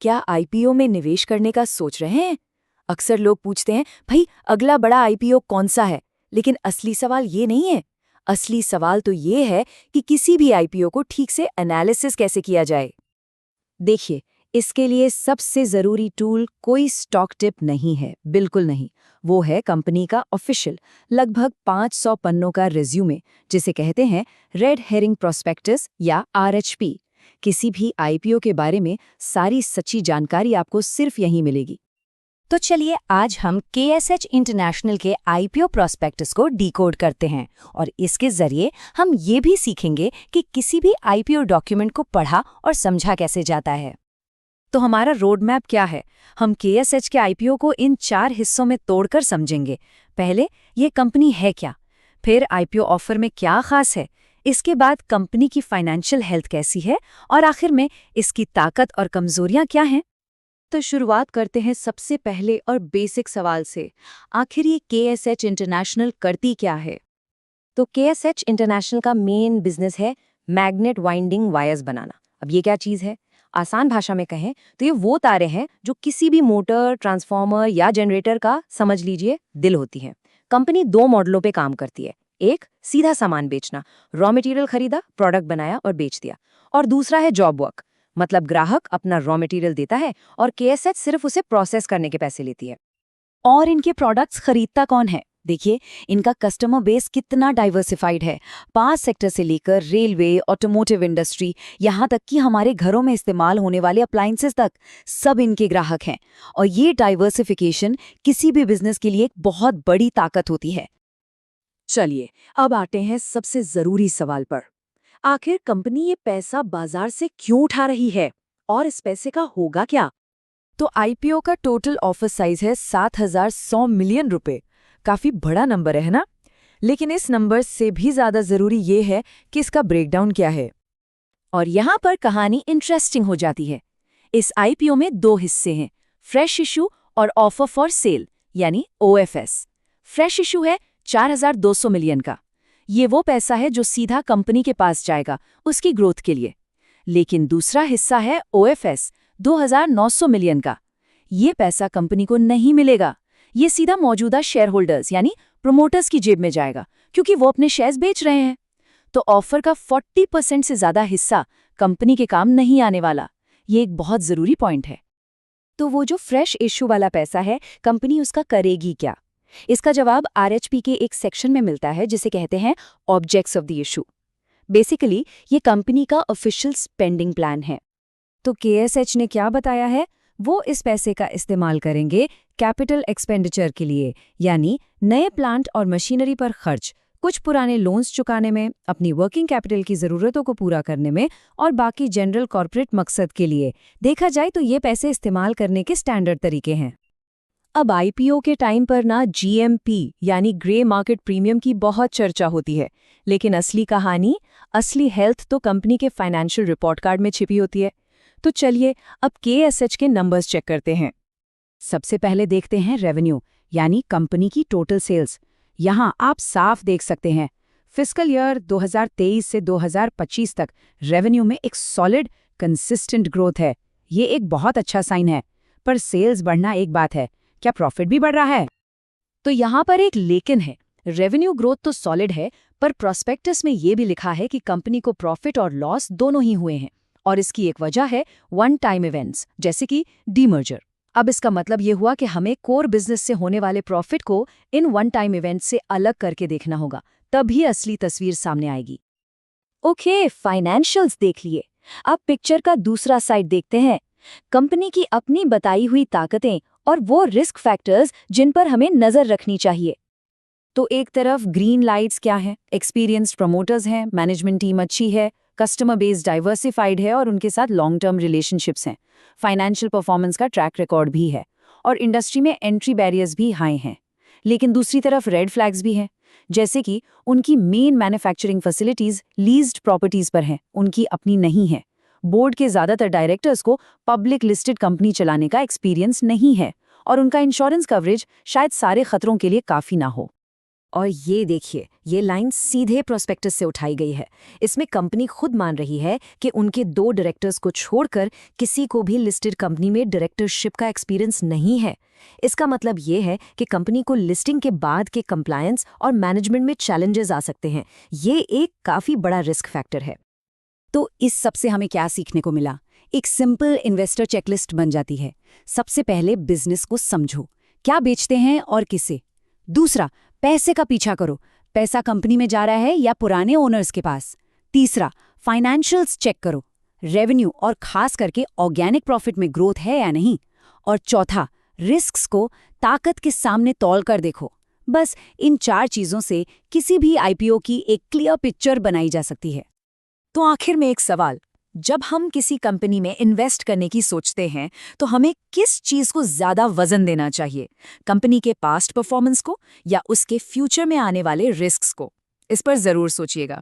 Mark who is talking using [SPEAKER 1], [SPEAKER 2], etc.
[SPEAKER 1] क्या आईपीओ में निवेश करने का सोच रहे हैं? अक्सर लोग पूछते हैं, भाई अगला बड़ा आईपीओ कौन सा है? लेकिन असली सवाल ये नहीं है। असली सवाल तो ये है कि किसी भी आईपीओ को ठीक से एनालिसिस कैसे किया जाए। देखिए, इसके लिए सबसे जरूरी टूल कोई स्टॉक टिप नहीं है, बिल्कुल नहीं। वो है कंपनी का ऑफिशियल, लगभग 500 पन्नों का रिज्यूमे, जिसे कहते हैं रेड हेरिंग प्रोस्पेक्टस या आरएचपी। किसी भी आईपीओ के बारे में सारी सच्ची जानकारी आपको सिर्फ यहीं मिलेगी। तो चलिए आज हम केएसएच इंटरनेशनल के आईपीओ प्रोस्पेक्टस को डिकोड करते हैं और इसके जरिए हम ये भी सीखेंगे कि किसी भी आईपीओ डॉक्यूमेंट को पढ़ा और समझा कैसे जाता है। तो हमारा रोड मैप क्या है? हम केएसएच के आईपीओ को इन 4 हिस्सों में तोड़कर समझेंगे। पहले, ये कंपनी है क्या? फिर आईपीओ ऑफर में क्या खास है? इसके बाद कंपनी की फाइनेंशियल हेल्थ कैसी है? और आखिर में इसकी ताकत और कमजोरियां क्या हैं? तो शुरुआत करते हैं सबसे पहले और बेसिक सवाल से। आखिर ये केएसएच इंटरनेशनल करती क्या है? तो केएसएच इंटरनेशनल का मेन बिजनेस है मैग्नेट वाइंडिंग वायर्स बनाना। अब ये क्या चीज़ है? आसान भाषा में कहें तो ये वो तारें हैं जो किसी भी मोटर, ट्रांसफार्मर या जनरेटर का, समझ लीजिए, दिल होती हैं। कंपनी 2 मॉडलों पे काम करती है। एक, सीधा सामान बेचना, रॉ मटेरियल खरीदा, प्रोडक्ट बनाया और बेच दिया। और दूसरा है जॉब वर्क, मतलब ग्राहक अपना रॉ मटेरियल देता है और केएसएच सिर्फ उसे प्रोसेस करने के पैसे लेती है। और इनके प्रोडक्ट्स खरीदता कौन है? देखिए, इनका कस्टमर बेस कितना डाइवर्सिफाइड है। 5 सेक्टर से लेकर रेलवे, ऑटोमोटिव इंडस्ट्री, यहाँ तक कि हमारे घरों में इस्तेमाल होने वाले अप्लायंसेस तक, सब इनके ग्राहक हैं। और ये डाइवर्सिफिकेशन किसी भी बिजनेस के लिए एक बहुत बड़ी ताकत होती है। चलिए, अब आते हैं सबसे जरूरी सवाल पर। आखिर कंपनी ये पैसा बाजार से क्यों उठा रही है और इस पैसे का होगा क्या? तो आईपीओ का टोटल ऑफर साइज है 7,100 मिलियन रुपए। काफी बड़ा नंबर है ना? लेकिन इस नंबर से भी ज्यादा जरूरी ये है कि इसका ब्रेकडाउन क्या है। और यहाँ पर कहानी इंटरेस्टिंग हो जाती है। इस आईपीओ में 2 हिस्से हैं, फ्रेश इशू और ऑफर फॉर सेल यानी ओएफएस। फ्रेश इशू है 4,200 मिलियन का। ये वो पैसा है जो सीधा कंपनी के पास जाएगा उसकी ग्रोथ के लिए। लेकिन दूसरा हिस्सा है ओएफएस, 2,900 मिलियन का। ये पैसा कंपनी को नहीं मिलेगा। ये सीधा मौजूदा शेयर होल्डर्स यानी प्रोमोटर्स की जेब में जाएगा, क्योंकि वो अपने शेयर्स बेच रहे हैं। तो ऑफर का 40% से ज्यादा हिस्सा कंपनी के काम नहीं आने वाला। ये एक बहुत जरूरी पॉइंट है। तो वो जो फ्रेश इश्यू वाला पैसा है, कंपनी उसका करेगी क्या? इसका जवाब आरएचपी के एक सेक्शन में मिलता है जिसे कहते हैं objects of the issue. Basically ये कंपनी का ऑफिशियल स्पेंडिंग प्लान है। तो केएसएच ने क्या बताया है? वो इस पैसे का इस्तेमाल करेंगे कैपिटल एक्सपेंडिचर के लिए, यानी नए प्लांट और मशीनरी पर खर्च, कुछ पुराने लोन्स चुकाने में, अपनी वर्किंग कैपिटल की ज़रूरतों को पूरा करने में और बाकी जनरल कॉर्पोरेट मकसद के लिए। देखा जाए तो ये पैसे इस्तेमाल करने के स्टैंडर्ड तरीके हैं। अब आईपीओ के टाइम पर ना जीएमपी यानी ग्रे मार्केट प्रीमियम की बहुत चर्चा होती है, लेकिन असली कहानी, असली हेल्थ तो कंपनी के फाइनेंशियल रिपोर्ट कार्ड में छिपी होती है। तो चलिए अब केएसएच के नंबर्स चेक करते हैं। सबसे पहले देखते हैं रेवेन्यू यानी कंपनी की टोटल सेल्स। यहाँ आप साफ देख सकते हैं फिस्कल ईयर 2023 से 2025 तक रेवेन्यू में एक सॉलिड कंसिस्टेंट ग्रोथ है। ये एक बहुत अच्छा साइन है। पर सेल्स बढ़ना एक बात है, क्या प्रॉफिट भी बढ़ रहा है? तो यहाँ पर एक लेकिन है। रेवेन्यू ग्रोथ तो सॉलिड है, पर प्रोस्पेक्टस में ये भी लिखा है कि कंपनी को प्रॉफिट और लॉस दोनों ही हुए हैं। और इसकी एक वजह है वन टाइम इवेंट्स, जैसे कि डीमर्जर। अब इसका मतलब ये हुआ कि हमें कोर बिजनेस से होने वाले प्रॉफिट को इन वन टाइम इवेंट्स से अलग करके देखना होगा, तभी असली तस्वीर सामने आएगी। ओके, फाइनेंशियल्स देख लिए। अब पिक्चर का दूसरा साइड देखते हैं, कंपनी की अपनी बताई हुई ताकतें और वो रिस्क फैक्टर्स जिन पर हमें नजर रखनी चाहिए। तो एक तरफ ग्रीन लाइट्स क्या है? एक्सपीरियंस्ड प्रमोटर्स हैं, मैनेजमेंट टीम अच्छी है, कस्टमर बेस डाइवर्सिफाइड है और उनके साथ लॉन्ग टर्म रिलेशनशिप्स हैं। फाइनेंशियल परफॉर्मेंस का ट्रैक रिकॉर्ड भी है और इंडस्ट्री में एंट्री बैरियर्स भी हाई हैं। लेकिन दूसरी तरफ रेड फ्लैग्स भी हैं, जैसे कि उनकी main manufacturing facilities leased properties पर हैं, उनकी अपनी नहीं है। बोर्ड के ज्यादातर डायरेक्टर्स को पब्लिक लिस्टेड कंपनी चलाने का एक्सपीरियंस नहीं है और उनका इंश्योरेंस कवरेज शायद सारे खतरों के लिए काफी ना हो। और ये देखिए, ये लाइन सीधे प्रोस्पेक्टस से उठाई गई है। इसमें कंपनी खुद मान रही है कि उनके 2 डायरेक्टर्स को छोड़कर किसी को भी लिस्टेड कंपनी में डायरेक्टरशिप का एक्सपीरियंस नहीं है। इसका मतलब ये है कि कंपनी को लिस्टिंग के बाद के कंप्लायंस और मैनेजमेंट में चैलेंजेस आ सकते हैं। ये एक काफ़ी बड़ा रिस्क फैक्टर है।
[SPEAKER 2] तो इस सब से हमें क्या सीखने को मिला? एक सिंपल इन्वेस्टर चेकलिस्ट बन जाती है। सबसे पहले बिजनेस को समझो, क्या बेचते हैं और किसे। दूसरा, पैसे का पीछा करो, पैसा कंपनी में जा रहा है या पुराने ओनर्स के पास। तीसरा, फाइनेंशियल्स चेक करो, रेवेन्यू और खास करके ऑर्गेनिक प्रॉफिट में ग्रोथ है या नहीं। और चौथा, रिस्क्स को ताकत के सामने तौल कर देखो। बस इन 4 चीज़ों से किसी भी आईपीओ की एक क्लियर पिक्चर बनाई जा सकती है।
[SPEAKER 1] तो आखिर में एक सवाल, जब हम किसी कंपनी में इन्वेस्ट करने की सोचते हैं तो हमें किस चीज को ज्यादा वजन देना चाहिए? कंपनी के पास्ट परफॉर्मेंस को या उसके फ्यूचर में आने वाले रिस्क्स को? इस पर जरूर सोचिएगा।